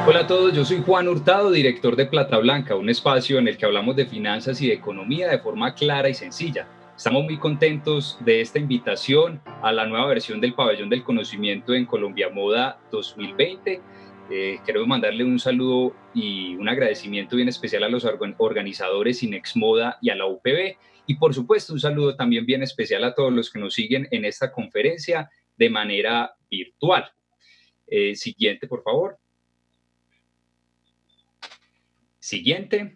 Hola a todos, yo soy Juan Hurtado, director de Plata Blanca, un espacio en el que hablamos de finanzas y de economía de forma clara y sencilla. Estamos muy contentos de esta invitación a la nueva versión del Pabellón del Conocimiento en Colombia Moda 2020. Queremos mandarle un saludo y un agradecimiento bien especial a los organizadores Inex Moda y a la UPB. Y por supuesto, un saludo también bien especial a todos los que nos siguen en esta conferencia de manera virtual. Siguiente, por favor. Siguiente.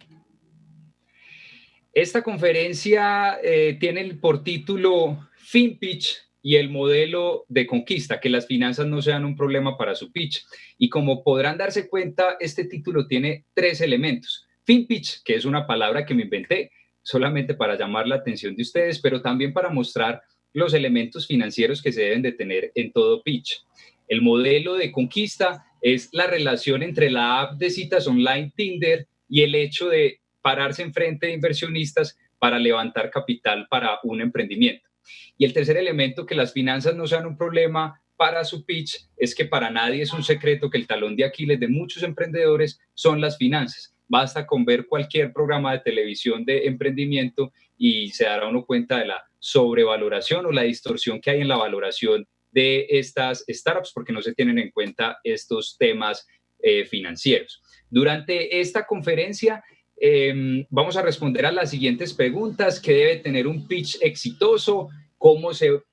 Esta conferencia tiene por título FinPitch y el modelo de conquista, que las finanzas no sean un problema para su pitch. Y como podrán darse cuenta, este título tiene tres elementos. FinPitch, que es una palabra que me inventé solamente para llamar la atención de ustedes, pero también para mostrar los elementos financieros que se deben de tener en todo pitch. El modelo de conquista es la relación entre la app de citas online Tinder y el hecho de pararse enfrente de inversionistas para levantar capital para un emprendimiento. Y el tercer elemento, que las finanzas no sean un problema para su pitch, es que para nadie es un secreto que el talón de Aquiles de muchos emprendedores son las finanzas. Basta con ver cualquier programa de televisión de emprendimiento y se dará uno cuenta de la sobrevaloración o la distorsión que hay en la valoración de estas startups porque no se tienen en cuenta estos temas financieros. Durante esta conferencia vamos a responder a las siguientes preguntas: ¿qué debe tener un pitch exitoso? ¿Cómo se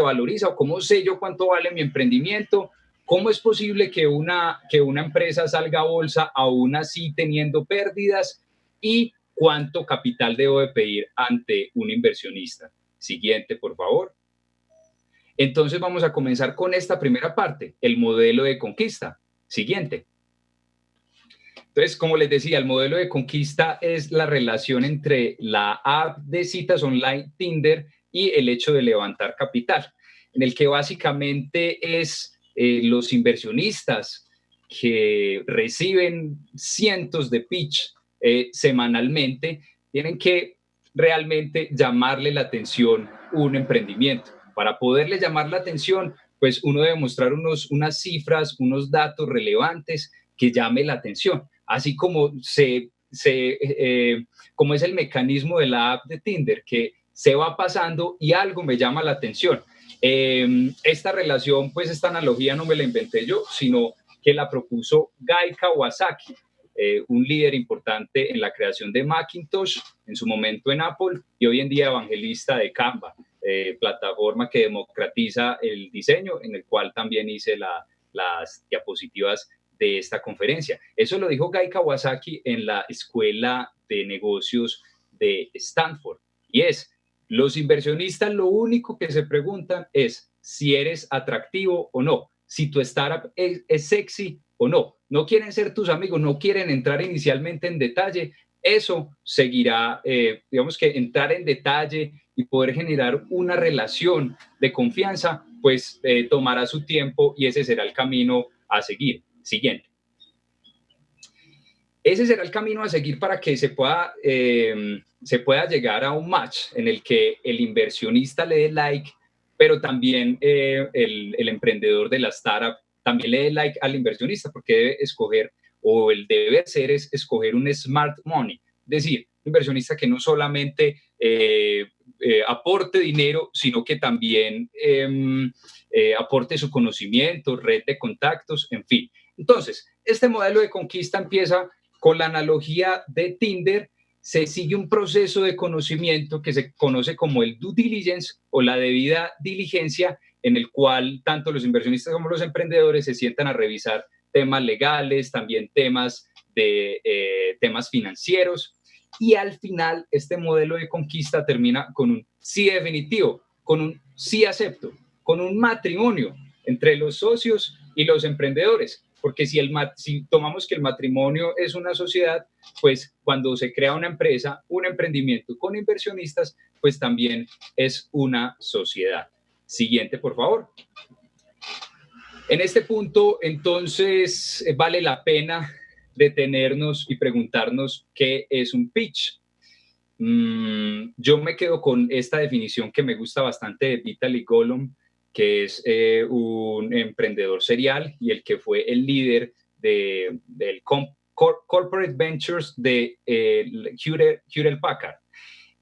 valoriza o cómo sé yo cuánto vale mi emprendimiento? ¿Cómo es posible que una empresa salga a bolsa aún así teniendo pérdidas? ¿Y cuánto capital debo de pedir ante un inversionista? Siguiente, por favor. Entonces vamos a comenzar con esta primera parte, el modelo de conquista. Siguiente. Entonces, como les decía, el modelo de conquista es la relación entre la app de citas online Tinder y el hecho de levantar capital, en el que básicamente es los inversionistas que reciben cientos de pitch semanalmente, tienen que realmente llamarle la atención un emprendimiento. Para poderle llamar la atención, pues uno debe mostrar unas cifras, unos datos relevantes que llame la atención, así como es el mecanismo de la app de Tinder, que se va pasando y algo me llama la atención. Esta relación, pues esta analogía no me la inventé yo, sino que la propuso Guy Kawasaki, un líder importante en la creación de Macintosh, en su momento en Apple y hoy en día evangelista de Canva, plataforma que democratiza el diseño, en el cual también hice las diapositivas de esta conferencia. Eso lo dijo Guy Kawasaki en la Escuela de Negocios de Stanford. Y es, los inversionistas lo único que se preguntan es si eres atractivo o no, si tu startup es sexy o no. No quieren ser tus amigos, no quieren entrar inicialmente en detalle. Eso seguirá, digamos que entrar en detalle y poder generar una relación de confianza, pues tomará su tiempo y ese será el camino a seguir. Siguiente. Ese será el camino a seguir para que se pueda llegar a un match en el que el inversionista le dé like, pero también el emprendedor de la startup también le dé like al inversionista, porque debe escoger, o el deber ser es escoger un smart money, es decir, un inversionista que no solamente aporte dinero, sino que también aporte su conocimiento, red de contactos, en fin. Entonces, este modelo de conquista empieza con la analogía de Tinder. Se sigue un proceso de conocimiento que se conoce como el due diligence o la debida diligencia, en el cual tanto los inversionistas como los emprendedores se sientan a revisar temas legales, también temas financieros. Y al final, este modelo de conquista termina con un sí definitivo, con un sí acepto, con un matrimonio entre los socios y los emprendedores. Porque si tomamos que el matrimonio es una sociedad, pues cuando se crea una empresa, un emprendimiento con inversionistas, pues también es una sociedad. Siguiente, por favor. En este punto, entonces, vale la pena detenernos y preguntarnos qué es un pitch. Yo me quedo con esta definición que me gusta bastante de Vitaly Golom, que es un emprendedor serial y el que fue el líder Corporate Ventures de Hewlett Packard.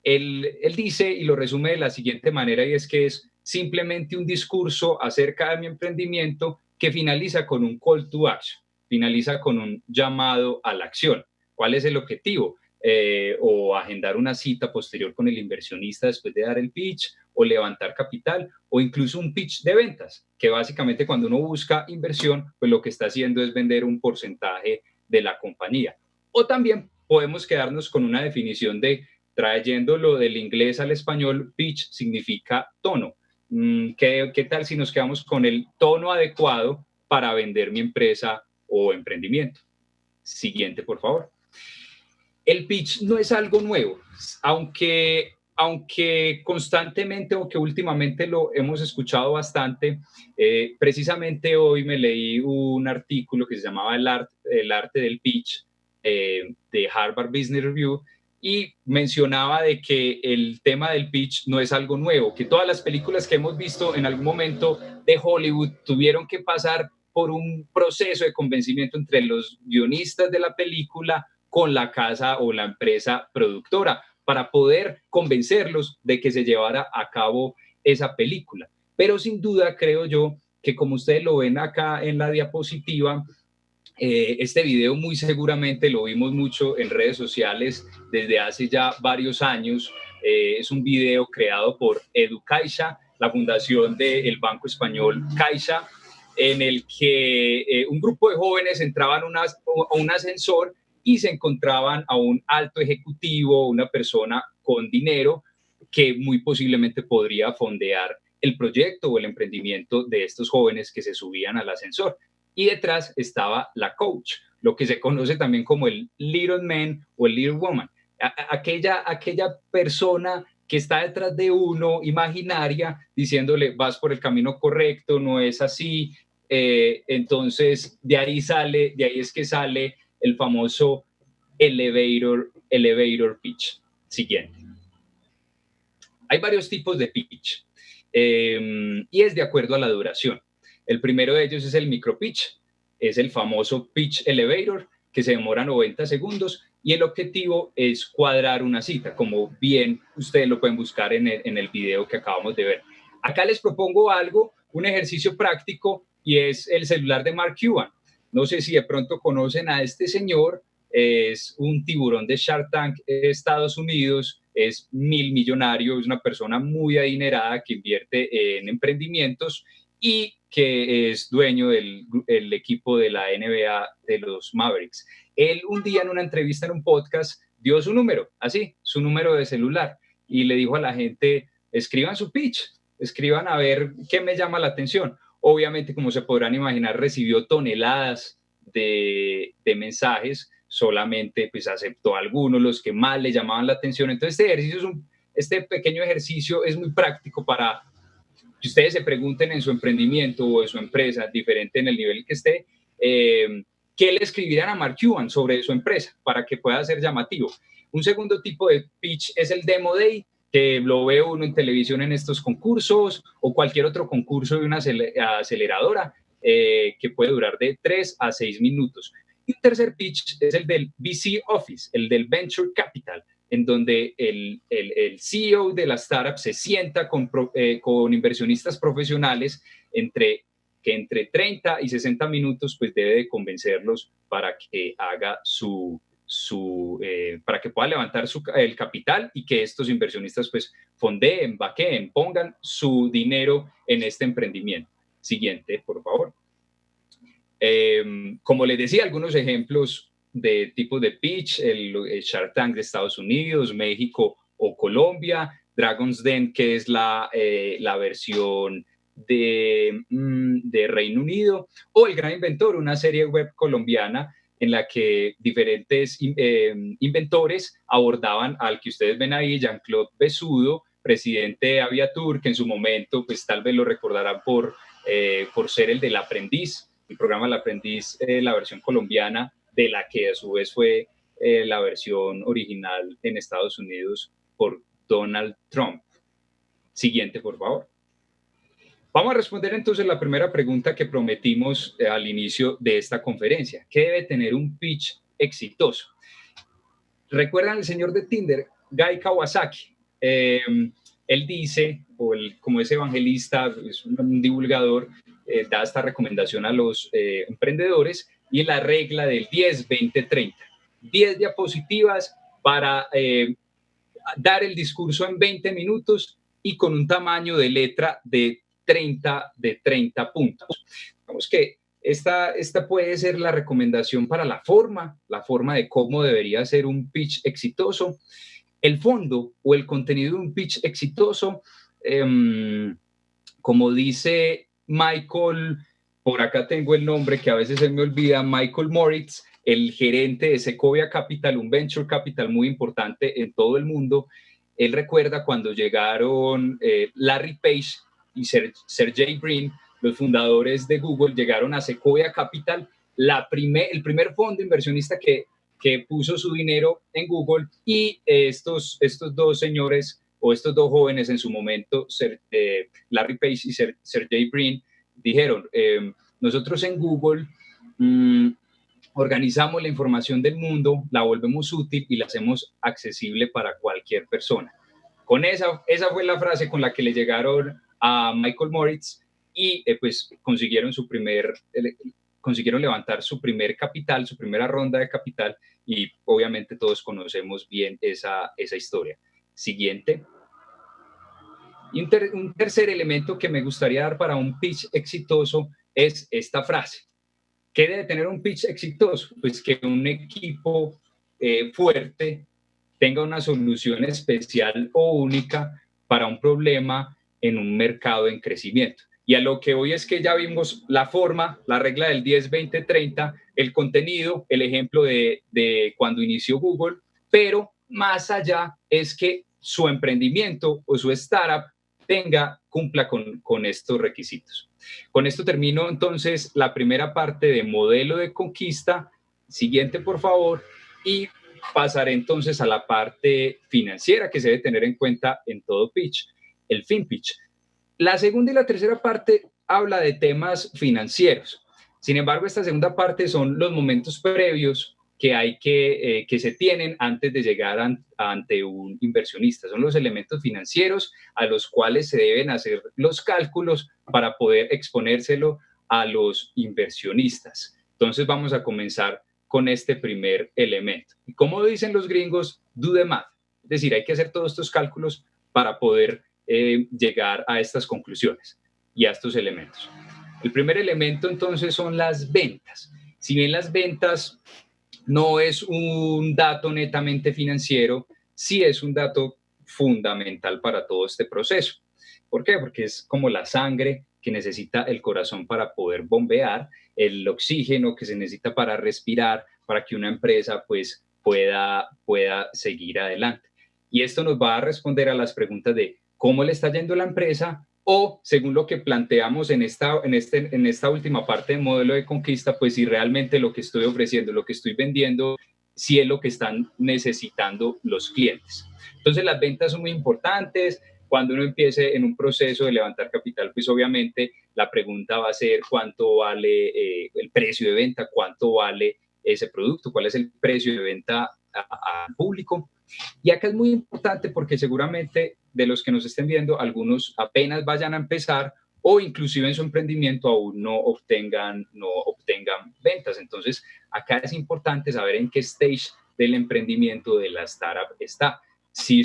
Él dice, y lo resume de la siguiente manera, y es que es simplemente un discurso acerca de mi emprendimiento que finaliza con un call to action, finaliza con un llamado a la acción. ¿Cuál es el objetivo? O agendar una cita posterior con el inversionista después de dar el pitch, o levantar capital, o incluso un pitch de ventas, que básicamente cuando uno busca inversión, pues lo que está haciendo es vender un porcentaje de la compañía. O también podemos quedarnos con una definición de, trayéndolo del inglés al español, pitch significa tono. ¿Qué tal si nos quedamos con el tono adecuado para vender mi empresa o emprendimiento? Siguiente, por favor. El pitch no es algo nuevo, aunque constantemente o que últimamente lo hemos escuchado bastante. Precisamente hoy me leí un artículo que se llamaba El arte del pitch, de Harvard Business Review, y mencionaba de que el tema del pitch no es algo nuevo, que todas las películas que hemos visto en algún momento de Hollywood tuvieron que pasar por un proceso de convencimiento entre los guionistas de la película con la casa o la empresa productora para poder convencerlos de que se llevara a cabo esa película. Pero sin duda creo yo que, como ustedes lo ven acá en la diapositiva, este video muy seguramente lo vimos mucho en redes sociales desde hace ya varios años. Es un video creado por EduCaixa, la fundación del Banco Español Caixa, en el que un grupo de jóvenes entraban a un ascensor y se encontraban a un alto ejecutivo, una persona con dinero que muy posiblemente podría fondear el proyecto o el emprendimiento de estos jóvenes que se subían al ascensor. Y detrás estaba la coach, lo que se conoce también como el little man o el little woman, aquella persona que está detrás de uno, imaginaria, diciéndole, vas por el camino correcto, no es así. Entonces, de ahí es que sale el famoso elevator pitch. Siguiente. Hay varios tipos de pitch, y es de acuerdo a la duración. El primero de ellos es el micro pitch, es el famoso pitch elevator, que se demora 90 segundos, y el objetivo es cuadrar una cita, como bien ustedes lo pueden buscar en el video que acabamos de ver. Acá les propongo algo, un ejercicio práctico, y es el celular de Mark Cuban. No sé si de pronto conocen a este señor, es un tiburón de Shark Tank de Estados Unidos, es millonario, es una persona muy adinerada que invierte en emprendimientos y que es dueño del equipo de la NBA de los Mavericks. Él un día en una entrevista en un podcast dio su número, así, su número de celular, y le dijo a la gente, escriban su pitch, escriban a ver qué me llama la atención. Obviamente, como se podrán imaginar, recibió toneladas de mensajes, solamente pues aceptó algunos, los que más le llamaban la atención. Entonces este pequeño ejercicio es muy práctico para que ustedes se pregunten en su emprendimiento o en su empresa, diferente en el nivel que esté, ¿qué le escribirán a Mark Cuban sobre su empresa para que pueda ser llamativo? Un segundo tipo de pitch es el Demo Day, que lo ve uno en televisión en estos concursos o cualquier otro concurso de una aceleradora, que puede durar de 3 a 6 minutos. Y un tercer pitch es el del VC Office, el del Venture Capital, en donde el CEO de la startup se sienta con inversionistas profesionales que entre 30 y 60 minutos pues debe de convencerlos para que haga para que pueda levantar el capital y que estos inversionistas pues fondeen, vaqueen, pongan su dinero en este emprendimiento. Siguiente, por favor. Como les decía, algunos ejemplos de tipos de pitch, el Shark Tank de Estados Unidos, México o Colombia, Dragon's Den, que es la versión de Reino Unido, o El Gran Inventor, una serie web colombiana en la que diferentes inventores abordaban al que ustedes ven ahí, Jean-Claude Besudo, presidente de Aviatur, que en su momento pues tal vez lo recordarán por ser el del Aprendiz, el programa El Aprendiz, la versión colombiana, de la que a su vez fue la versión original en Estados Unidos por Donald Trump. Siguiente, por favor. Vamos a responder entonces la primera pregunta que prometimos al inicio de esta conferencia. ¿Qué debe tener un pitch exitoso? ¿Recuerdan el señor de Tinder, Guy Kawasaki? Él dice, como es evangelista, es un divulgador, da esta recomendación a los emprendedores y la regla del 10, 20, 30. 10 diapositivas para dar el discurso en 20 minutos y con un tamaño de letra de 30 puntos. Vamos que esta puede ser la recomendación para la forma de cómo debería ser un pitch exitoso. El fondo o el contenido de un pitch exitoso, como dice Michael, por acá tengo el nombre que a veces se me olvida, Michael Moritz, el gerente de Sequoia Capital, un venture capital muy importante en todo el mundo. Él recuerda cuando llegaron Larry Page y Sergey Brin, los fundadores de Google, llegaron a Sequoia Capital, el primer fondo inversionista que puso su dinero en Google, y estos dos señores o estos dos jóvenes en su momento, Larry Page y Sergey Brin, dijeron, nosotros en Google organizamos la información del mundo, la volvemos útil y la hacemos accesible para cualquier persona. Con esa fue la frase con la que le llegaron a Michael Moritz y pues consiguieron levantar su primer capital, su primera ronda de capital, y obviamente todos conocemos bien esa historia. Siguiente. Y un tercer elemento que me gustaría dar para un pitch exitoso es esta frase. ¿Qué debe tener un pitch exitoso? Pues que un equipo fuerte tenga una solución especial o única para un problema en un mercado en crecimiento. Y a lo que hoy es que ya vimos la forma, la regla del 10, 20, 30, el contenido, el ejemplo de cuando inició Google, pero más allá es que su emprendimiento o su startup cumpla con estos requisitos. Con esto termino entonces la primera parte de modelo de conquista. Siguiente, por favor, y pasaré entonces a la parte financiera que se debe tener en cuenta en todo pitch, el FinPitch. La segunda y la tercera parte habla de temas financieros. Sin embargo, esta segunda parte son los momentos previos que hay que se tienen antes de llegar ante un inversionista. Son los elementos financieros a los cuales se deben hacer los cálculos para poder exponérselo a los inversionistas. Entonces vamos a comenzar con este primer elemento. Y como dicen los gringos, do the math. Es decir, hay que hacer todos estos cálculos para poder llegar a estas conclusiones y a estos elementos. El primer elemento entonces son las ventas. Si bien las ventas no es un dato netamente financiero, sí es un dato fundamental para todo este proceso. ¿Por qué? Porque es como la sangre que necesita el corazón para poder bombear, el oxígeno que se necesita para respirar, para que una empresa pues pueda seguir adelante. Y esto nos va a responder a las preguntas de cómo le está yendo la empresa, o según lo que planteamos en esta última parte del modelo de conquista, pues si realmente lo que estoy ofreciendo, lo que estoy vendiendo, si es lo que están necesitando los clientes. Entonces las ventas son muy importantes. Cuando uno empiece en un proceso de levantar capital, pues obviamente la pregunta va a ser cuánto vale el precio de venta, cuánto vale ese producto, cuál es el precio de venta al público. Y acá es muy importante porque seguramente de los que nos estén viendo, algunos apenas vayan a empezar o inclusive en su emprendimiento aún no obtengan ventas. Entonces, acá es importante saber en qué stage del emprendimiento de la startup está. Si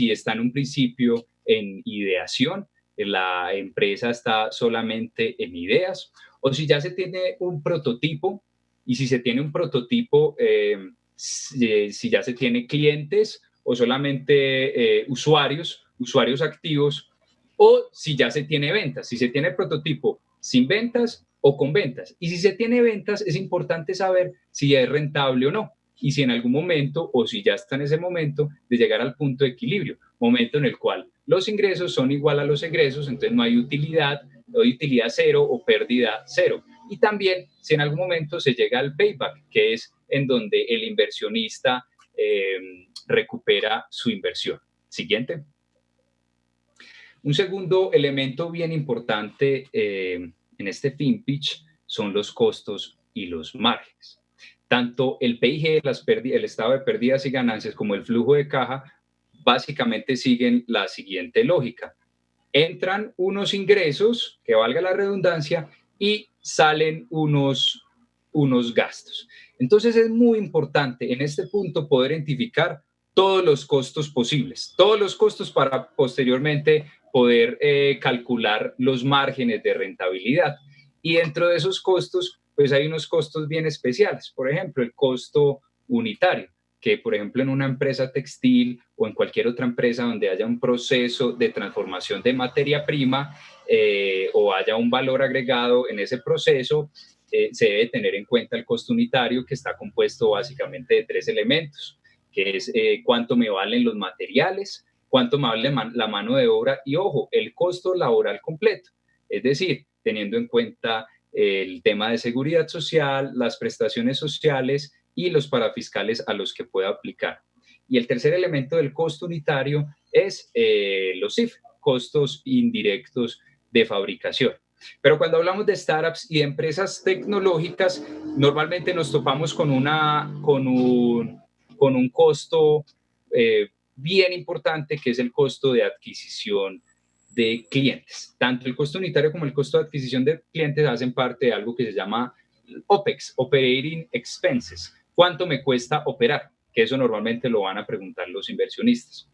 está en un principio en ideación, la empresa está solamente en ideas, o si ya se tiene un prototipo, y si se tiene un prototipo, si ya se tiene clientes o solamente usuarios activos, o si ya se tiene ventas, si se tiene prototipo sin ventas o con ventas. Y si se tiene ventas, es importante saber si ya es rentable o no, y si en algún momento o si ya está en ese momento de llegar al punto de equilibrio, momento en el cual los ingresos son igual a los egresos, entonces no hay utilidad cero o pérdida cero. Y también si en algún momento se llega al payback, que es en donde el inversionista recupera su inversión. Siguiente. Un segundo elemento bien importante en este FinPitch son los costos y los márgenes. Tanto el PIG, el estado de pérdidas y ganancias, como el flujo de caja, básicamente siguen la siguiente lógica. Entran unos ingresos, que valga la redundancia, y salen unos gastos. Entonces es muy importante en este punto poder identificar todos los costos posibles, todos los costos para posteriormente poder calcular los márgenes de rentabilidad. Y dentro de esos costos, pues hay unos costos bien especiales. Por ejemplo, el costo unitario, que por ejemplo en una empresa textil o en cualquier otra empresa donde haya un proceso de transformación de materia prima o haya un valor agregado en ese proceso, se debe tener en cuenta el costo unitario, que está compuesto básicamente de 3 elementos, que es cuánto me valen los materiales, cuánto me vale la mano de obra y, ojo, el costo laboral completo. Es decir, teniendo en cuenta el tema de seguridad social, las prestaciones sociales y los parafiscales a los que pueda aplicar. Y el tercer elemento del costo unitario es los CIF, costos indirectos de fabricación. Pero cuando hablamos de startups y de empresas tecnológicas, normalmente nos topamos con un costo bien importante, que es el costo de adquisición de clientes. Tanto el costo unitario como el costo de adquisición de clientes hacen parte de algo que se llama OPEX, Operating Expenses. ¿Cuánto me cuesta operar? Que eso normalmente lo van a preguntar los inversionistas.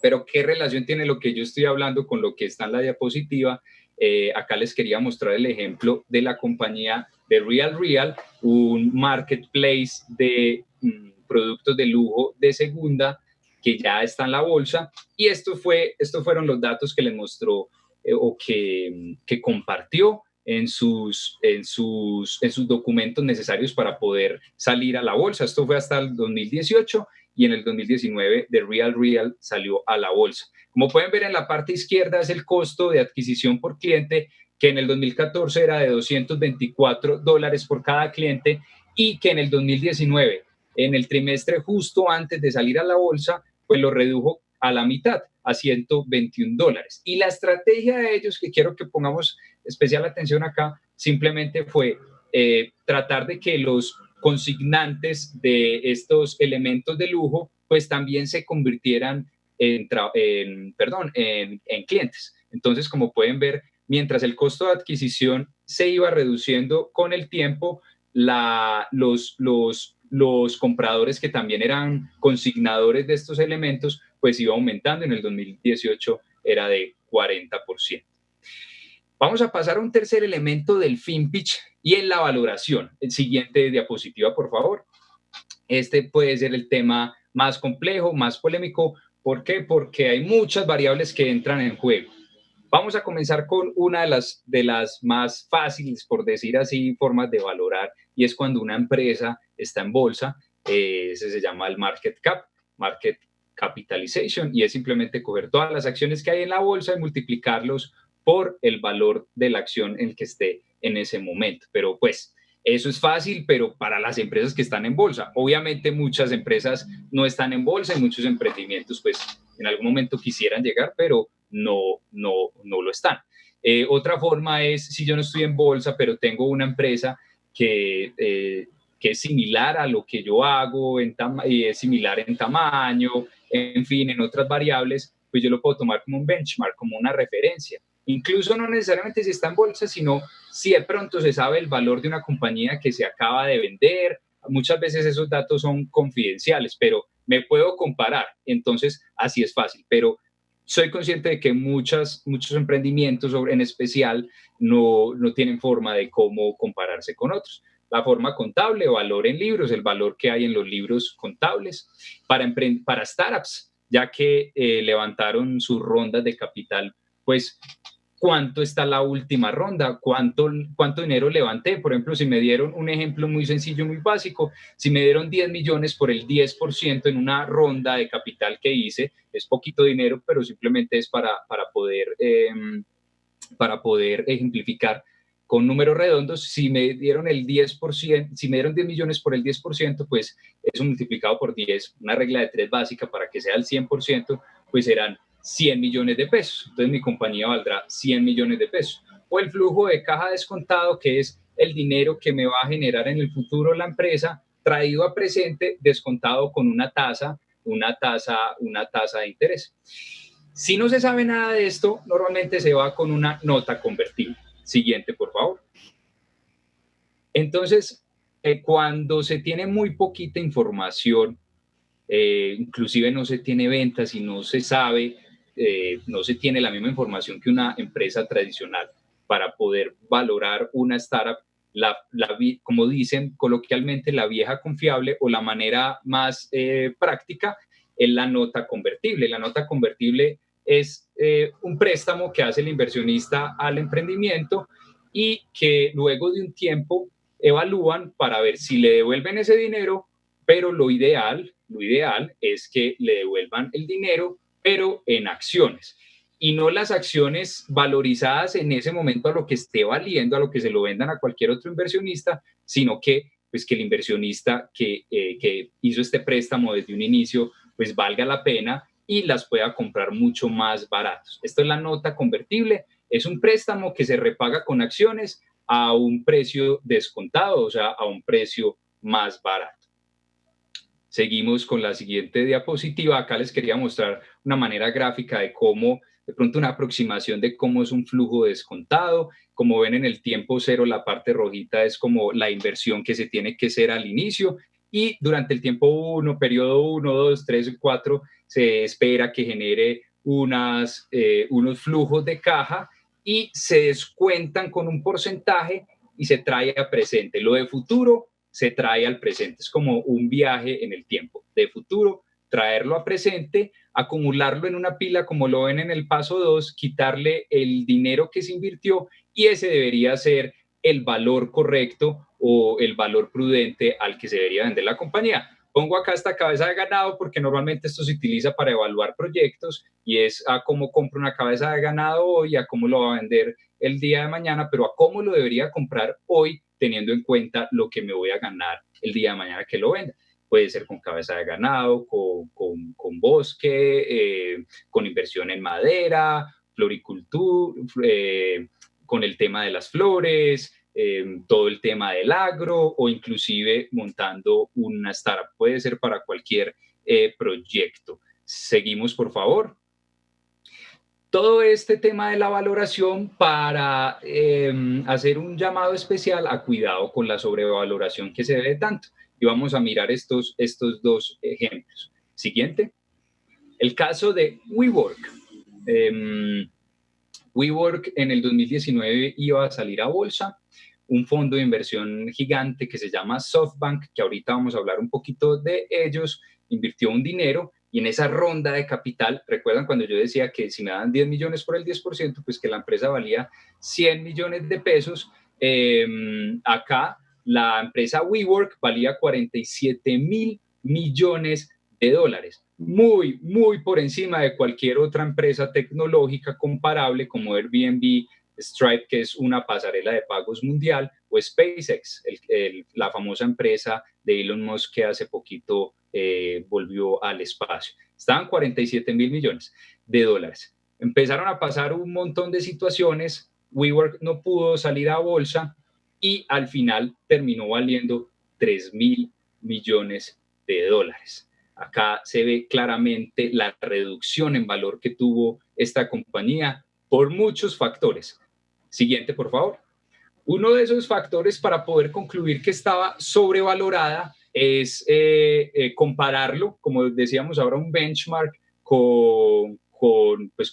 Pero ¿qué relación tiene lo que yo estoy hablando con lo que está en la diapositiva? Acá les quería mostrar el ejemplo de la compañía de Real, un marketplace de productos de lujo de segunda que ya está en la bolsa. Y estos fueron los datos que les mostró o que compartió en sus documentos necesarios para poder salir a la bolsa. Esto fue hasta el 2018 y en el 2019 de Real salió a la bolsa. Como pueden ver en la parte izquierda es el costo de adquisición por cliente, que en el 2014 era de $224 por cada cliente y que en el 2019, en el trimestre justo antes de salir a la bolsa, pues lo redujo a la mitad, a $121. Y la estrategia de ellos, que quiero que pongamos especial atención acá, simplemente fue tratar de que los consignantes de estos elementos de lujo pues también se convirtieran en clientes. Entonces, como pueden ver, mientras el costo de adquisición se iba reduciendo con el tiempo, los compradores que también eran consignadores de estos elementos, pues iba aumentando. En el 2018 era de 40%. Vamos a pasar a un tercer elemento del FinPitch y en la valoración. El siguiente diapositiva, por favor. Este puede ser el tema más complejo, más polémico. ¿Por qué? Porque hay muchas variables que entran en juego. Vamos a comenzar con una de las más fáciles, por decir así, formas de valorar, y es cuando una empresa está en bolsa. Ese se llama el market cap, market capitalization, y es simplemente coger todas las acciones que hay en la bolsa y multiplicarlos por el valor de la acción en el que esté en ese momento. Pero pues eso es fácil, pero para las empresas que están en bolsa. Obviamente muchas empresas no están en bolsa y muchos emprendimientos pues en algún momento quisieran llegar, pero no lo están. Otra forma es si yo no estoy en bolsa, pero tengo una empresa que es similar a lo que yo hago y es similar en tamaño, en fin, en otras variables, pues yo lo puedo tomar como un benchmark, como una referencia. Incluso no necesariamente si está en bolsa, sino si de pronto se sabe el valor de una compañía que se acaba de vender. Muchas veces esos datos son confidenciales, pero me puedo comparar. Entonces, así es fácil. Pero soy consciente de que muchos emprendimientos, en especial, no tienen forma de cómo compararse con otros. La forma contable, valor en libros, el valor que hay en los libros contables para startups, ya que levantaron sus rondas de capital, pues cuánto está la última ronda, cuánto dinero levanté. Por ejemplo, si me dieron un ejemplo muy sencillo, muy básico, si me dieron 10 millones por el 10% en una ronda de capital que hice, es poquito dinero, pero simplemente es para poder ejemplificar con números redondos. Si me dieron el 10%, si me dieron 10 millones por el 10%, pues eso multiplicado por 10, una regla de 3 básica para que sea el 100%, pues serán 100 millones de pesos. Entonces mi compañía valdrá 100 millones de pesos. O el flujo de caja descontado, que es el dinero que me va a generar en el futuro la empresa, traído a presente, descontado con una tasa de interés. Si no se sabe nada de esto, normalmente se va con una nota convertible. Siguiente, por favor. Entonces, cuando se tiene muy poquita información, inclusive no se tiene ventas y no se sabe, no se tiene la misma información que una empresa tradicional para poder valorar una startup, como dicen coloquialmente, la vieja confiable o la manera más práctica es la nota convertible. La nota convertible es un préstamo que hace el inversionista al emprendimiento y que luego de un tiempo evalúan para ver si le devuelven ese dinero, pero lo ideal es que le devuelvan el dinero, pero en acciones. Y no las acciones valorizadas en ese momento a lo que esté valiendo, a lo que se lo vendan a cualquier otro inversionista, sino que, pues, que el inversionista que hizo este préstamo desde un inicio, pues valga la pena y las pueda comprar mucho más baratos. Esto es la nota convertible, es un préstamo que se repaga con acciones a un precio descontado, o sea, a un precio más barato. Seguimos con la siguiente diapositiva. Acá les quería mostrar una manera gráfica de cómo, de pronto una aproximación de cómo es un flujo descontado. Como ven en el tiempo cero, la parte rojita es como la inversión que se tiene que hacer al inicio y durante el tiempo 1, periodo 1, 2, 3 y 4, se espera que genere unos flujos de caja y se descuentan con un porcentaje y se trae a presente. Lo de futuro se trae al presente. Es como un viaje en el tiempo, de futuro, traerlo a presente, acumularlo en una pila como lo ven en el paso 2, quitarle el dinero que se invirtió y ese debería ser el valor correcto o el valor prudente al que se debería vender la compañía. Pongo acá esta cabeza de ganado porque normalmente esto se utiliza para evaluar proyectos y es a cómo compro una cabeza de ganado hoy, a cómo lo va a vender el día de mañana, pero a cómo lo debería comprar hoy teniendo en cuenta lo que me voy a ganar el día de mañana que lo venda. Puede ser con cabeza de ganado, con bosque, con inversión en madera, floricultura, con el tema de las flores, todo el tema del agro o inclusive montando una startup. Puede ser para cualquier proyecto. Seguimos, por favor. Todo este tema de la valoración para hacer un llamado especial a cuidado con la sobrevaloración que se debe tanto. Y vamos a mirar estos dos ejemplos. Siguiente. El caso de WeWork. WeWork en el 2019 iba a salir a bolsa. Un fondo de inversión gigante que se llama SoftBank, que ahorita vamos a hablar un poquito de ellos, invirtió un dinero y en esa ronda de capital, recuerdan cuando yo decía que si me dan 10 millones por el 10%, pues que la empresa valía 100 millones de pesos. Acá la empresa WeWork valía 47.000 millones de dólares, muy, muy por encima de cualquier otra empresa tecnológica comparable como Airbnb, Stripe, que es una pasarela de pagos mundial, o SpaceX, la famosa empresa de Elon Musk que hace poquito volvió al espacio. Estaban 47.000 millones de dólares. Empezaron a pasar un montón de situaciones, WeWork no pudo salir a bolsa y al final terminó valiendo 3.000 millones de dólares. Acá se ve claramente la reducción en valor que tuvo esta compañía por muchos factores. Siguiente, por favor. Uno de esos factores para poder concluir que estaba sobrevalorada es compararlo, como decíamos ahora, un benchmark con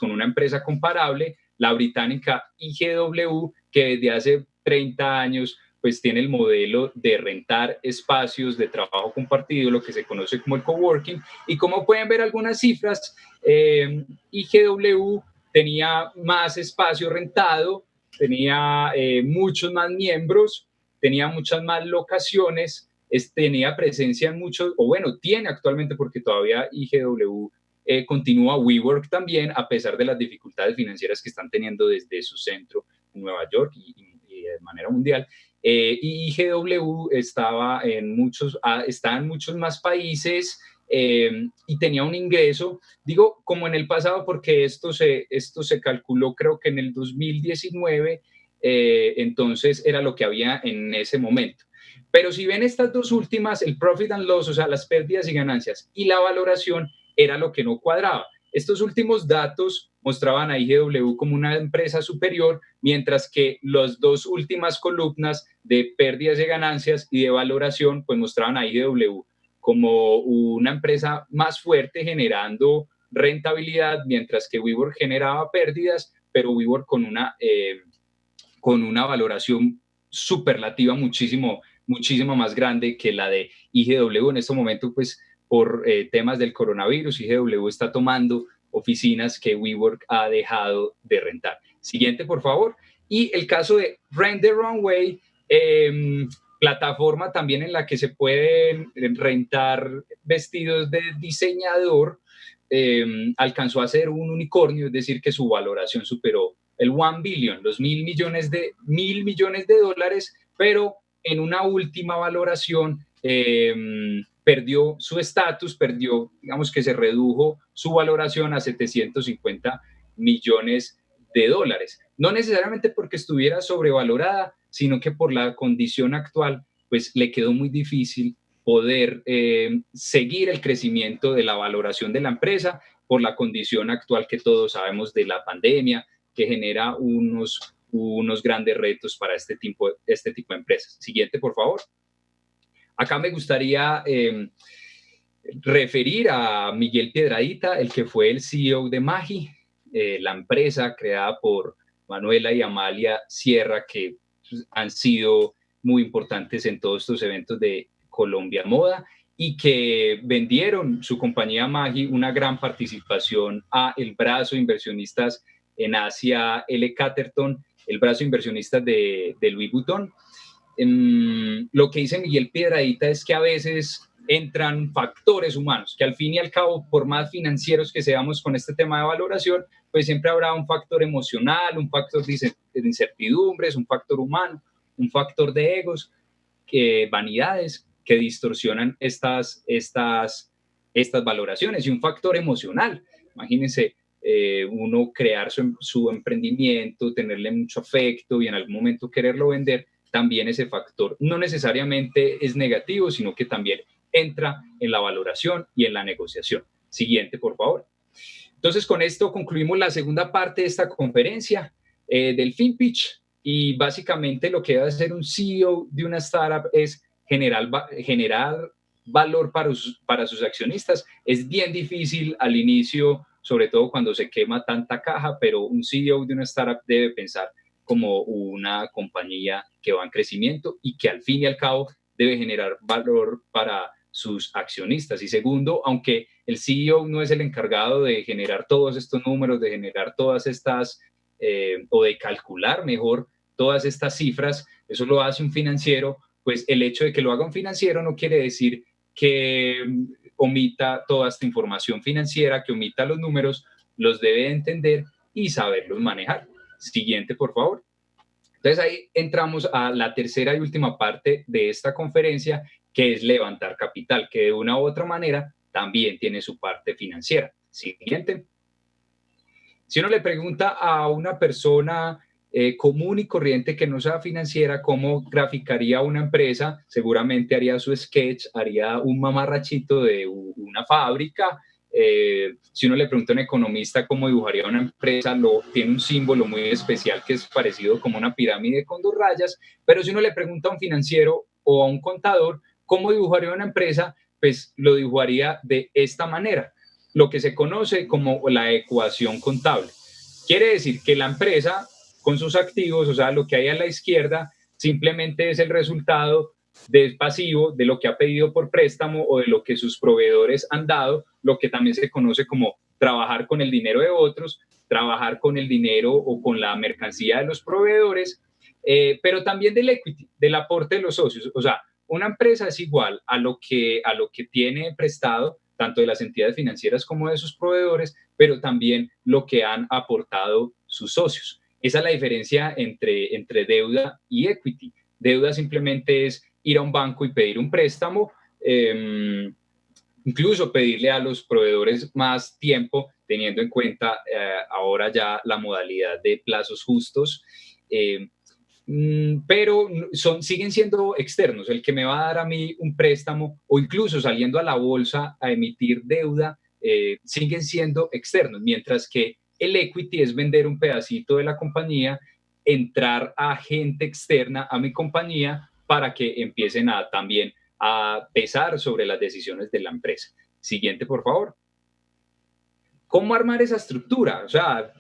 una empresa comparable, la británica IGW, que desde hace 30 años pues tiene el modelo de rentar espacios de trabajo compartido, lo que se conoce como el coworking. Y como pueden ver algunas cifras, IGW tenía más espacio rentado, tenía muchos más miembros, tenía muchas más locaciones, tenía presencia en muchos, o bueno, tiene actualmente porque todavía IGW continúa, WeWork también, a pesar de las dificultades financieras que están teniendo desde su centro en Nueva York y de manera mundial. Y IGW está en muchos más países, y tenía un ingreso, digo como en el pasado porque esto se calculó creo que en el 2019, entonces era lo que había en ese momento. Pero si ven estas dos últimas, el profit and loss, o sea, las pérdidas y ganancias y la valoración, era lo que no cuadraba. Estos últimos datos mostraban a IGW como una empresa superior, mientras que las dos últimas columnas de pérdidas y ganancias y de valoración, pues mostraban a IGW como una empresa más fuerte generando rentabilidad, mientras que WeWork generaba pérdidas, pero WeWork con una valoración superlativa muchísimo más grande que la de IGW. En este momento, pues por temas del coronavirus, IGW está tomando oficinas que WeWork ha dejado de rentar. Siguiente, por favor. Y el caso de Rent the Runway, plataforma también en la que se pueden rentar vestidos de diseñador, alcanzó a ser un unicornio, es decir, que su valoración superó el 1 billion, los mil millones de dólares, pero en una última valoración perdió su estatus, digamos que se redujo su valoración a 750 millones de dólares. No necesariamente porque estuviera sobrevalorada, sino que por la condición actual, pues le quedó muy difícil poder seguir el crecimiento de la valoración de la empresa por la condición actual que todos sabemos de la pandemia, que genera unos grandes retos para este tipo de empresas. Siguiente, por favor. Acá me gustaría referir a Miguel Piedradita, el que fue el CEO de Magi, la empresa creada por Manuela y Amalia Sierra, que han sido muy importantes en todos estos eventos de Colombia Moda y que vendieron su compañía Magi una gran participación a el brazo de inversionistas en Asia, L. Catterton, el brazo de inversionistas de Louis Vuitton. Lo que dice Miguel Piedradita es que a veces entran factores humanos, que al fin y al cabo, por más financieros que seamos con este tema de valoración, pues siempre habrá un factor emocional, un factor de incertidumbres, un factor humano, un factor de egos, vanidades que distorsionan estas valoraciones y un factor emocional. Imagínense, uno crear su emprendimiento, tenerle mucho afecto y en algún momento quererlo vender, también ese factor no necesariamente es negativo, sino que también entra en la valoración y en la negociación. Siguiente, por favor. Entonces, con esto concluimos la segunda parte de esta conferencia del FinPitch y básicamente lo que debe hacer un CEO de una startup es generar valor para sus accionistas. Es bien difícil al inicio, sobre todo cuando se quema tanta caja, pero un CEO de una startup debe pensar como una compañía que va en crecimiento y que al fin y al cabo debe generar valor para sus accionistas. Y segundo, aunque el CEO no es el encargado de generar todos estos números, de generar todas estas, o de calcular mejor todas estas cifras, eso lo hace un financiero, pues el hecho de que lo haga un financiero no quiere decir que omita toda esta información financiera, que omita los números, los debe entender y saberlos manejar. Siguiente, por favor. Entonces ahí entramos a la tercera y última parte de esta conferencia, que es levantar capital, que de una u otra manera también tiene su parte financiera. Siguiente. Si uno le pregunta a una persona común y corriente que no sea financiera cómo graficaría una empresa, seguramente haría su sketch, haría un mamarrachito de una fábrica. Si uno le pregunta a un economista cómo dibujaría una empresa, tiene un símbolo muy especial que es parecido como una pirámide con dos rayas, pero si uno le pregunta a un financiero o a un contador cómo dibujaría una empresa, pues lo dibujaría de esta manera, lo que se conoce como la ecuación contable. Quiere decir que la empresa con sus activos, o sea, lo que hay a la izquierda, simplemente es el resultado del pasivo, de lo que ha pedido por préstamo o de lo que sus proveedores han dado, lo que también se conoce como trabajar con el dinero de otros, trabajar con el dinero o con la mercancía de los proveedores, pero también del equity, del aporte de los socios. O sea, una empresa es igual a lo que tiene prestado, tanto de las entidades financieras como de sus proveedores, pero también lo que han aportado sus socios. Esa es la diferencia entre deuda y equity. Deuda simplemente es ir a un banco y pedir un préstamo, incluso pedirle a los proveedores más tiempo, teniendo en cuenta ahora ya la modalidad de plazos justos. Eh, pero siguen siendo externos. El que me va a dar a mí un préstamo o incluso saliendo a la bolsa a emitir deuda, siguen siendo externos, mientras que el equity es vender un pedacito de la compañía, entrar a gente externa a mi compañía para que empiecen a también a pesar sobre las decisiones de la empresa. Siguiente, por favor. ¿Cómo armar esa estructura? O sea,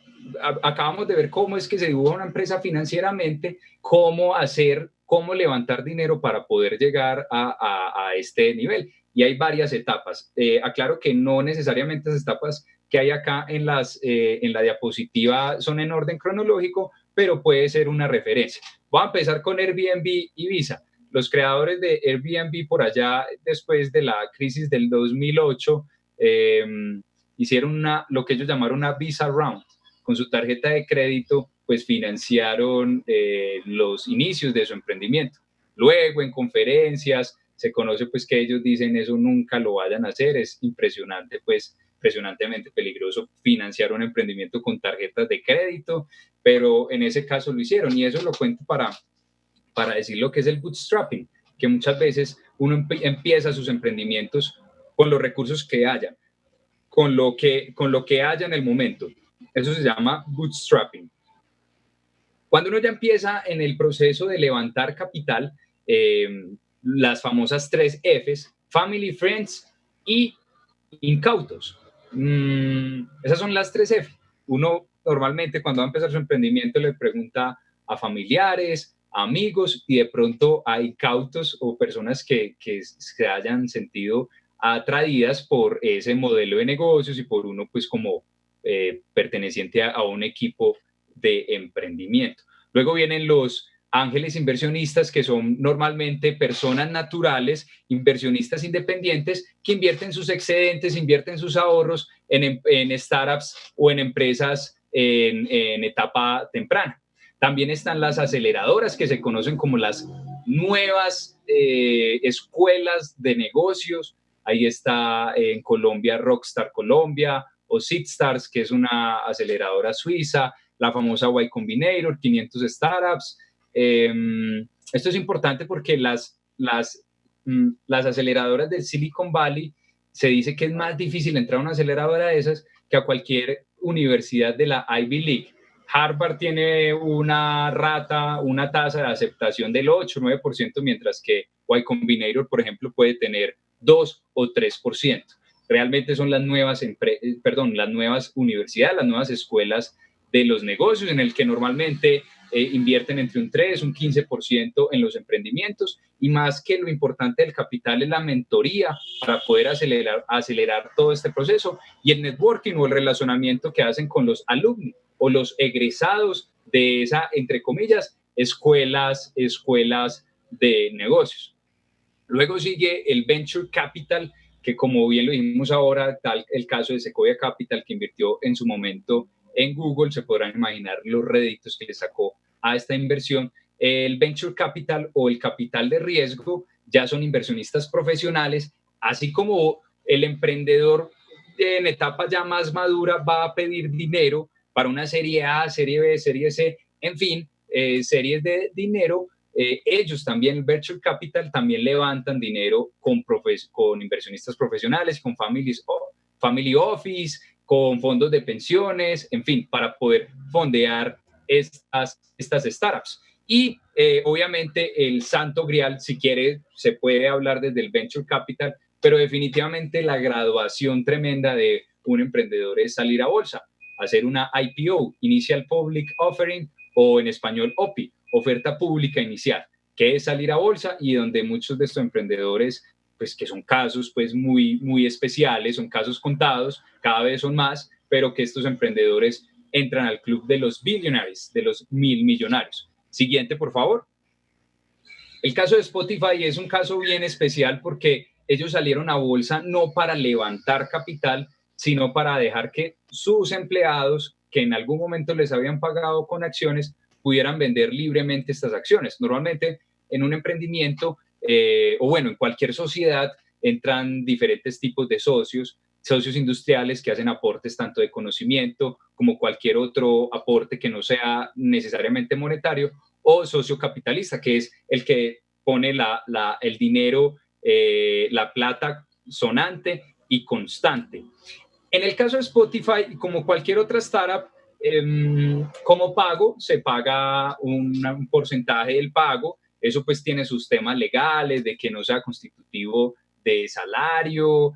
acabamos de ver cómo es que se dibuja una empresa financieramente, cómo hacer, cómo levantar dinero para poder llegar a este nivel. Y hay varias etapas. Aclaro que no necesariamente las etapas que hay acá en la diapositiva son en orden cronológico, pero puede ser una referencia. Voy a empezar con Airbnb y Visa. Los creadores de Airbnb por allá, después de la crisis del 2008, hicieron lo que ellos llamaron una Visa Round. Con su tarjeta de crédito, pues financiaron los inicios de su emprendimiento. Luego, en conferencias, se conoce pues que ellos dicen eso nunca lo vayan a hacer, es impresionante, pues impresionantemente peligroso financiar un emprendimiento con tarjetas de crédito, pero en ese caso lo hicieron y eso lo cuento para decir lo que es el bootstrapping, que muchas veces uno empieza sus emprendimientos con los recursos que haya, con lo que haya en el momento. Eso se llama bootstrapping. Cuando uno ya empieza en el proceso de levantar capital, las famosas 3 Fs, Family, Friends y Incautos. Esas son las 3 F. Uno normalmente cuando va a empezar su emprendimiento le pregunta a familiares, amigos y de pronto a incautos o personas que se hayan sentido atraídas por ese modelo de negocios y por uno pues como perteneciente a un equipo de emprendimiento. Luego vienen los ángeles inversionistas, que son normalmente personas naturales, inversionistas independientes, que invierten sus excedentes, invierten sus ahorros en startups o en empresas en etapa temprana. También están las aceleradoras, que se conocen como las nuevas escuelas de negocios. Ahí está en Colombia Rockstar Colombia o Seedstars, que es una aceleradora suiza, la famosa Y Combinator, 500 Startups. Esto es importante porque las aceleradoras del Silicon Valley se dice que es más difícil entrar a una aceleradora de esas que a cualquier universidad de la Ivy League. Harvard tiene una tasa de aceptación del 8-9%, mientras que Y Combinator, por ejemplo, puede tener 2 o 3%. Realmente son las nuevas universidades, las nuevas escuelas de los negocios, en el que normalmente invierten entre un 3 y un 15% en los emprendimientos, y más que lo importante del capital es la mentoría para poder acelerar todo este proceso y el networking o el relacionamiento que hacen con los alumnos o los egresados de esa, entre comillas, escuelas de negocios. Luego sigue el Venture Capital, que como bien lo dijimos ahora, tal el caso de Sequoia Capital, que invirtió en su momento en Google, se podrán imaginar los réditos que le sacó a esta inversión. El Venture Capital o el capital de riesgo ya son inversionistas profesionales, así como el emprendedor en etapa ya más madura va a pedir dinero para una serie A, serie B, serie C, en fin, series de dinero. Ellos también, el Venture Capital, también levantan dinero con inversionistas profesionales, con family office, con fondos de pensiones, en fin, para poder fondear estas startups. Y obviamente el santo grial, si quiere, se puede hablar desde el Venture Capital, pero definitivamente la graduación tremenda de un emprendedor es salir a bolsa, hacer una IPO, Initial Public Offering, o en español OPI, oferta pública inicial, que es salir a bolsa y donde muchos de estos emprendedores, pues que son casos pues muy especiales, son casos contados, cada vez son más, pero que estos emprendedores entran al club de los billionaires, de los 1.000 millonarios. Siguiente, por favor. El caso de Spotify es un caso bien especial porque ellos salieron a bolsa no para levantar capital, sino para dejar que sus empleados, que en algún momento les habían pagado con acciones, pudieran vender libremente estas acciones. Normalmente en un emprendimiento o bueno, en cualquier sociedad, entran diferentes tipos de socios industriales que hacen aportes tanto de conocimiento como cualquier otro aporte que no sea necesariamente monetario, o socio capitalista, que es el que pone el dinero, la plata sonante y constante. En el caso de Spotify, como cualquier otra startup, como pago, se paga un porcentaje del pago. Eso pues tiene sus temas legales, de que no sea constitutivo de salario,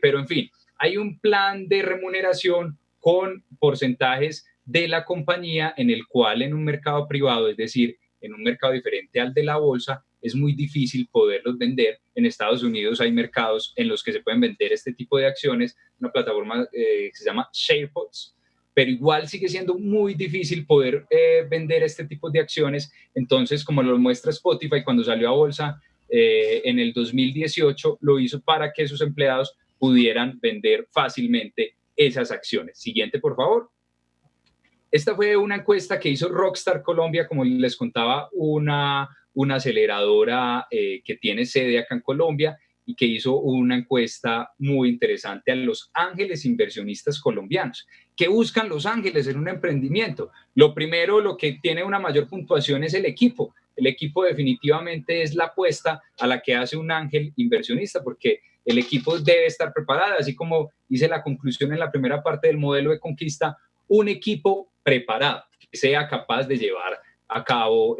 pero en fin, hay un plan de remuneración con porcentajes de la compañía en el cual en un mercado privado, es decir, en un mercado diferente al de la bolsa, es muy difícil poderlos vender. En Estados Unidos hay mercados en los que se pueden vender este tipo de acciones, una plataforma que se llama SharePods, pero igual sigue siendo muy difícil poder vender este tipo de acciones. Entonces, como lo muestra Spotify cuando salió a bolsa en el 2018, lo hizo para que sus empleados pudieran vender fácilmente esas acciones. Siguiente, por favor. Esta fue una encuesta que hizo Rockstar Colombia, como les contaba, una aceleradora que tiene sede acá en Colombia y que hizo una encuesta muy interesante a los ángeles inversionistas colombianos. ¿Qué buscan los ángeles en un emprendimiento? Lo primero, lo que tiene una mayor puntuación es el equipo. El equipo definitivamente es la apuesta a la que hace un ángel inversionista, porque el equipo debe estar preparado, así como hice la conclusión en la primera parte del modelo de conquista, un equipo preparado que sea capaz de llevar a cabo,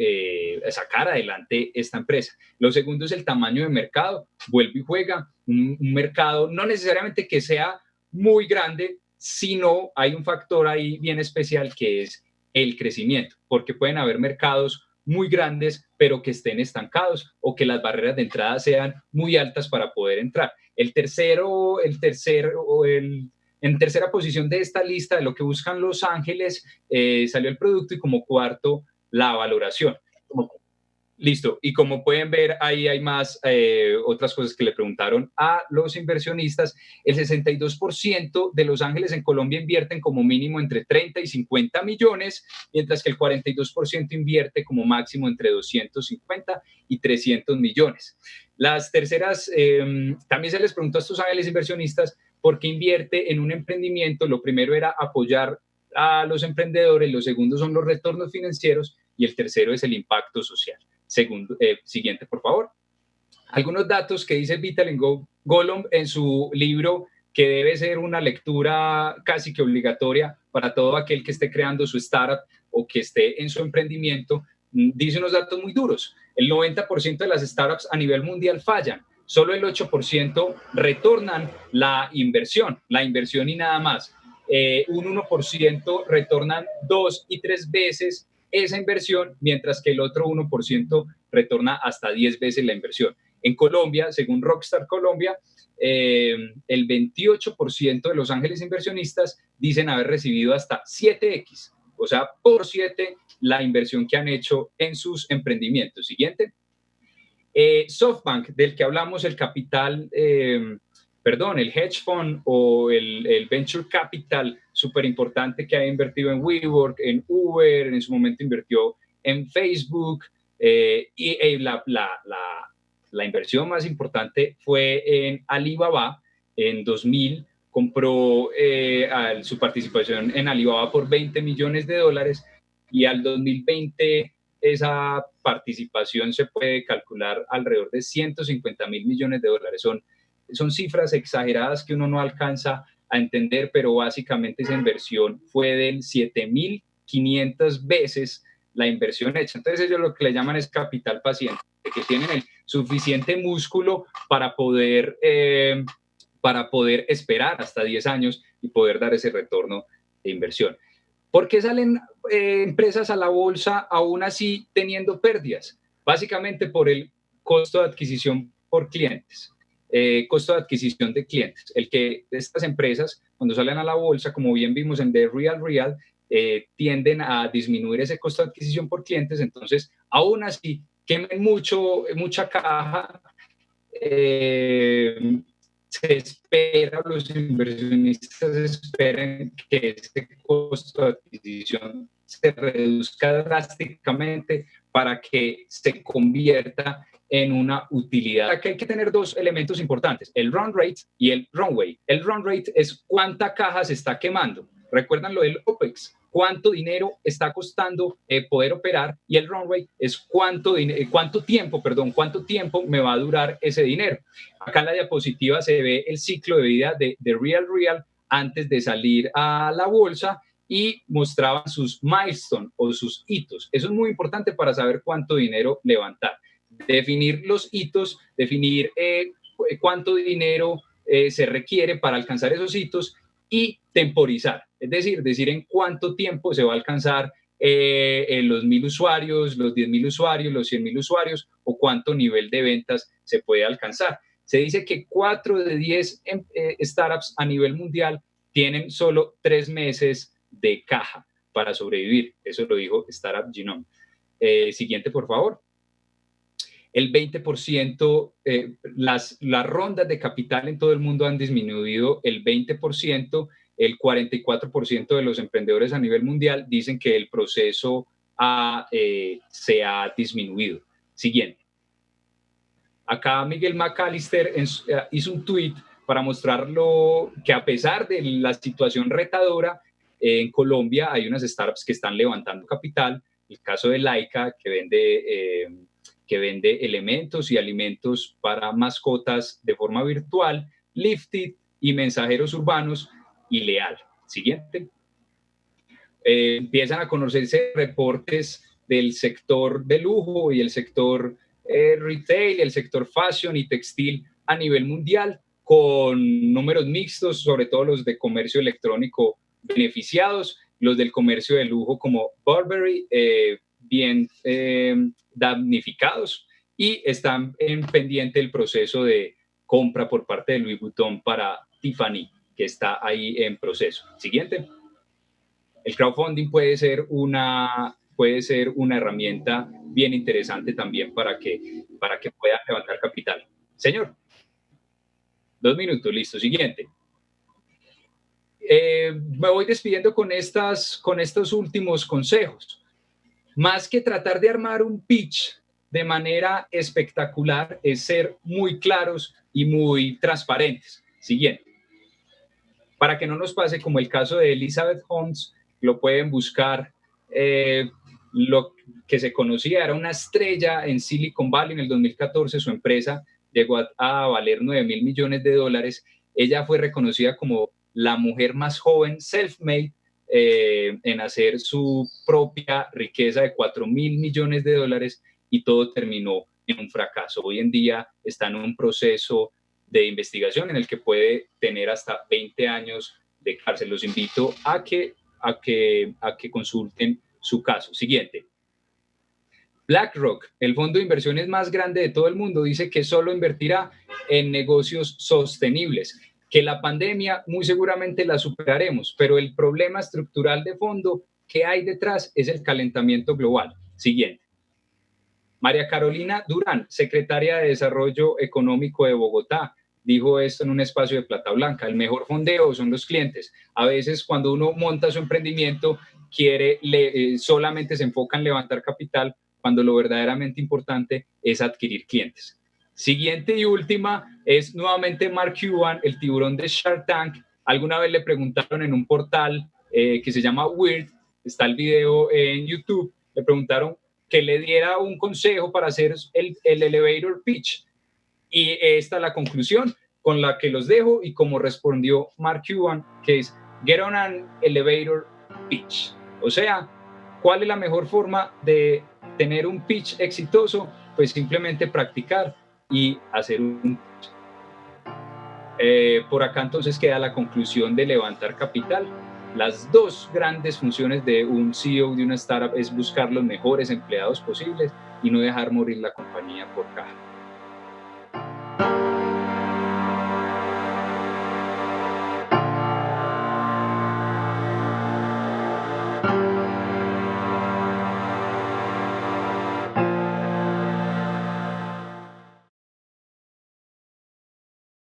sacar adelante esta empresa. Lo segundo es el tamaño de mercado. Vuelve y juega. Un mercado no necesariamente que sea muy grande, sino hay un factor ahí bien especial que es el crecimiento, porque pueden haber mercados muy grandes, pero que estén estancados o que las barreras de entrada sean muy altas para poder entrar. En tercera posición de esta lista de lo que buscan los ángeles salió el producto y como cuarto la valoración. Listo. Y como pueden ver, ahí hay más otras cosas que le preguntaron a los inversionistas. El 62% de los ángeles en Colombia invierten como mínimo entre 30 y 50 millones, mientras que el 42% invierte como máximo entre 250 y 300 millones. Las terceras, también se les preguntó a estos ángeles inversionistas por qué invierte en un emprendimiento. Lo primero era apoyar a los emprendedores, lo segundo son los retornos financieros y el tercero es el impacto social. Siguiente, por favor. Algunos datos que dice Vitalik Golomb en su libro, que debe ser una lectura casi que obligatoria para todo aquel que esté creando su startup o que esté en su emprendimiento. Dice unos datos muy duros. El 90% de las startups a nivel mundial fallan. Solo el 8% retornan la inversión y nada más. Un 1% retornan 2 y 3 veces esa inversión, mientras que el otro 1% retorna hasta 10 veces la inversión. En Colombia, según Rockstar Colombia, el 28% de los ángeles inversionistas dicen haber recibido hasta 7X, o sea, por 7 la inversión que han hecho en sus emprendimientos. Siguiente. SoftBank, del que hablamos, el capital, el hedge fund o el venture capital súper importante que ha invertido en WeWork, en Uber, en su momento invirtió en Facebook, y la inversión más importante fue en Alibaba. En 2000 compró su participación en Alibaba por $20 millones y al 2020 esa participación se puede calcular alrededor de $150 mil millones. Son cifras exageradas que uno no alcanza a entender, pero básicamente esa inversión fue de 7.500 veces la inversión hecha. Entonces ellos lo que le llaman es capital paciente, que tienen el suficiente músculo para poder esperar hasta 10 años y poder dar ese retorno de inversión. ¿Por qué salen empresas a la bolsa aún así teniendo pérdidas? Básicamente por el costo de adquisición por clientes, costo de adquisición de clientes. El que estas empresas, cuando salen a la bolsa, como bien vimos en The Real, tienden a disminuir ese costo de adquisición por clientes, entonces aún así quemen mucha caja. Se espera, los inversionistas esperan que ese costo de adquisición se reduzca drásticamente para que se convierta en una utilidad. Aquí hay que tener dos elementos importantes, el run rate y el runway. El run rate es cuánta caja se está quemando. ¿Recuerdan lo del OPEX? Cuánto dinero está costando poder operar, y el runway es cuánto tiempo me va a durar ese dinero. Acá en la diapositiva se ve el ciclo de vida de Real antes de salir a la bolsa y mostraban sus milestones o sus hitos. Eso es muy importante para saber cuánto dinero levantar. Definir los hitos, definir cuánto dinero se requiere para alcanzar esos hitos y temporizar, es decir en cuánto tiempo se va a alcanzar los 1.000 usuarios, los 10.000 usuarios, los 100.000 usuarios, o cuánto nivel de ventas se puede alcanzar. Se dice que 4 de 10 startups a nivel mundial tienen solo 3 meses de caja para sobrevivir. Eso lo dijo Startup Genome. Siguiente, por favor. El 20%, las rondas de capital en todo el mundo han disminuido el 20%, el 44% de los emprendedores a nivel mundial dicen que el proceso se ha disminuido. Siguiente. Acá Miguel McAllister hizo un tweet para mostrarlo que a pesar de la situación retadora, en Colombia hay unas startups que están levantando capital. El caso de Laika, que vende elementos y alimentos para mascotas de forma virtual, Lifted y mensajeros urbanos, y Leal. Siguiente. Empiezan a conocerse reportes del sector de lujo y el sector retail, el sector fashion y textil a nivel mundial, con números mixtos, sobre todo los de comercio electrónico beneficiados, los del comercio de lujo como Burberry bien damnificados, y están en pendiente el proceso de compra por parte de Louis Vuitton para Tiffany, que está ahí en proceso. Siguiente. El crowdfunding puede ser una herramienta bien interesante también para que puedan levantar capital. Señor, 2 minutos, listo. Siguiente. Me voy despidiendo con estos últimos consejos. Más que tratar de armar un pitch de manera espectacular, es ser muy claros y muy transparentes. Siguiente. Para que no nos pase como el caso de Elizabeth Holmes, lo pueden buscar. Lo que se conocía era una estrella en Silicon Valley. En el 2014 su empresa llegó a valer $9.000 millones. Ella fue reconocida como la mujer más joven self-made en hacer su propia riqueza de $4.000 millones, y todo terminó en un fracaso. Hoy en día está en un proceso de investigación en el que puede tener hasta 20 años de cárcel. Los invito a que consulten su caso. Siguiente. BlackRock, el fondo de inversiones más grande de todo el mundo, dice que solo invertirá en negocios sostenibles, que la pandemia muy seguramente la superaremos, pero el problema estructural de fondo que hay detrás es el calentamiento global. Siguiente. María Carolina Durán, secretaria de Desarrollo Económico de Bogotá, dijo esto en un espacio de Plata Blanca: el mejor fondeo son los clientes. A veces cuando uno monta su emprendimiento, solamente se enfoca en levantar capital, cuando lo verdaderamente importante es adquirir clientes. Siguiente y última es nuevamente Mark Cuban, el tiburón de Shark Tank. Alguna vez le preguntaron en un portal que se llama Weird, está el video en YouTube, le preguntaron que le diera un consejo para hacer el elevator pitch. Y esta es la conclusión con la que los dejo, y como respondió Mark Cuban, que es get on an elevator pitch. O sea, ¿cuál es la mejor forma de tener un pitch exitoso? Pues simplemente practicar y hacer un pitch. Por acá entonces queda la conclusión de levantar capital. Las dos grandes funciones de un CEO de una startup es buscar los mejores empleados posibles y no dejar morir la compañía por caja.